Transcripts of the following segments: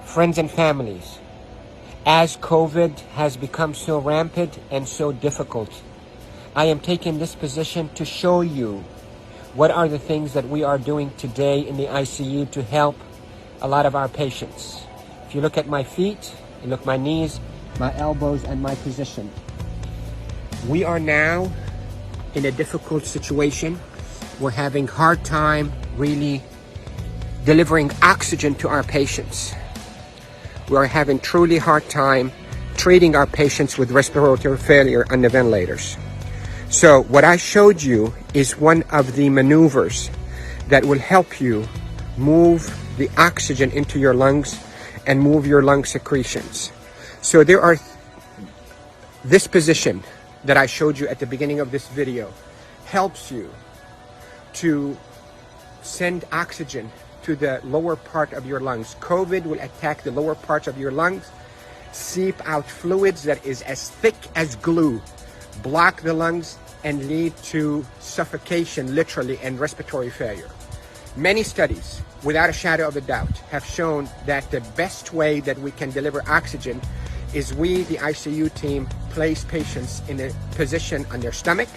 Friends and families, as COVID has become so rampant and so difficult, I am taking this position to show you what are the things that we are doing today in the ICU to help a lot of our patients. If you look at my feet, you look at my knees, my elbows, and my position. We are now in a difficult situation. We're having hard time really delivering oxygen to our patients. We are having truly hard time treating our patients with respiratory failure on the ventilators. So what I showed you is one of the maneuvers that will help you move the oxygen into your lungs and move your lung secretions. So there are this position that I showed you at the beginning of this video helps you to send oxygen to the lower part of your lungs. COVID will attack the lower parts of your lungs, seep out fluids that is as thick as glue, block the lungs, and lead to suffocation, literally, and respiratory failure. Many studies, without a shadow of a doubt, have shown that the best way that we can deliver oxygen is we, the ICU team, place patients in a position on their stomach.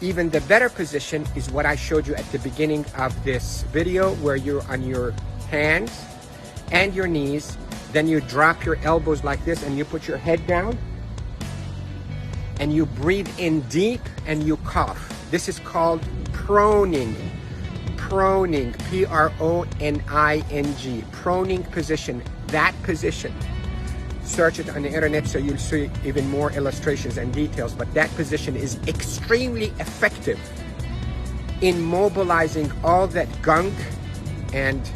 Even the better position is what I showed you at the beginning of this video, where you're on your hands and your knees. Then you drop your elbows like this and you put your head down and you breathe in deep and you cough. This is called proning. Proning, P-R-O-N-I-N-G, proning position. That position, search it on the internet so you'll see even more illustrations and details, but that position is extremely effective in mobilizing all that gunk and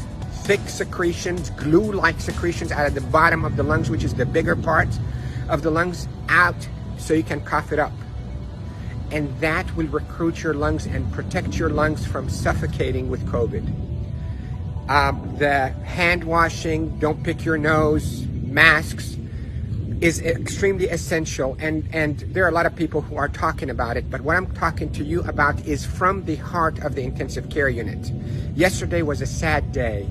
thick secretions, glue-like secretions out of the bottom of the lungs, which is the bigger part of the lungs, out so you can cough it up. And that will recruit your lungs and protect your lungs from suffocating with COVID. The hand washing, don't pick your nose, masks, is extremely essential, and there are a lot of people who are talking about it, but what I'm talking to you about is from the heart of the intensive care unit. Yesterday was a sad day.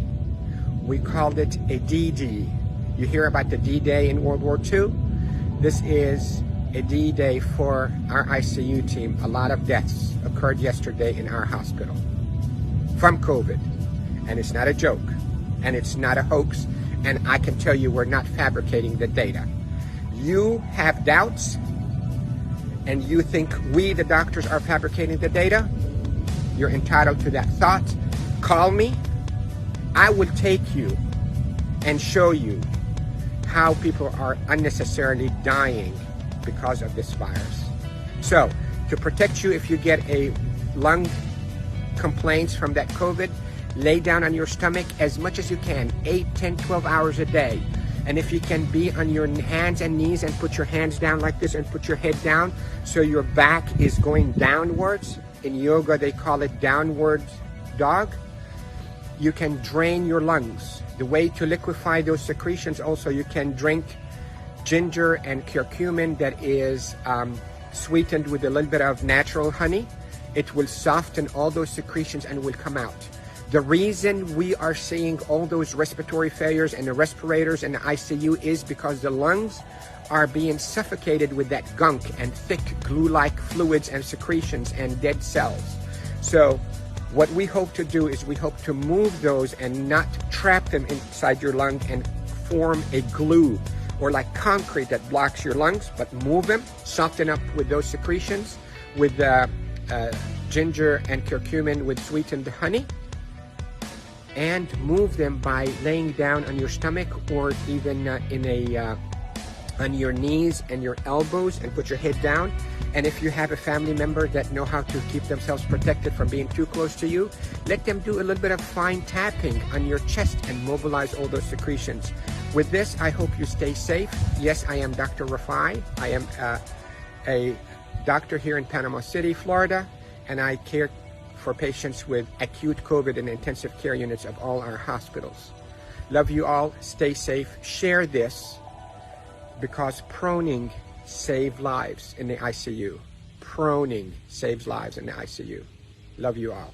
We called it a D-Day. You hear about the D-Day in World War II? This is a D-Day for our ICU team. A lot of deaths occurred yesterday in our hospital from COVID, and it's not a joke, and it's not a hoax, and I can tell you we're not fabricating the data. You have doubts and you think we, the doctors, are fabricating the data. You're entitled to that thought. Call me. I will take you and show you how people are unnecessarily dying because of this virus. So, to protect you if you get a lung complaints from that COVID, lay down on your stomach as much as you can, 8, 10, 12 hours a day. And if you can be on your hands and knees and put your hands down like this and put your head down so your back is going downwards. In yoga, they call it downward dog. You can drain your lungs. The way to liquefy those secretions also, you can drink ginger and curcumin that is sweetened with a little bit of natural honey. It will soften all those secretions and will come out. The reason we are seeing all those respiratory failures and the respirators and the ICU is because the lungs are being suffocated with that gunk and thick glue-like fluids and secretions and dead cells. So what we hope to do is we hope to move those and not trap them inside your lung and form a glue or like concrete that blocks your lungs, but move them, soften up with those secretions with ginger and curcumin with sweetened honey, and move them by laying down on your stomach or even on your knees and your elbows and put your head down. And if you have a family member that know how to keep themselves protected from being too close to you, let them do a little bit of fine tapping on your chest and mobilize all those secretions. With this, I hope you stay safe. Yes, I am Dr. Rafai. I am a doctor here in Panama City, Florida, and I care for patients with acute COVID in intensive care units of all our hospitals. Love you all. Stay safe. Share this because proning saves lives in the ICU. proning saves lives in the ICU. Love you all.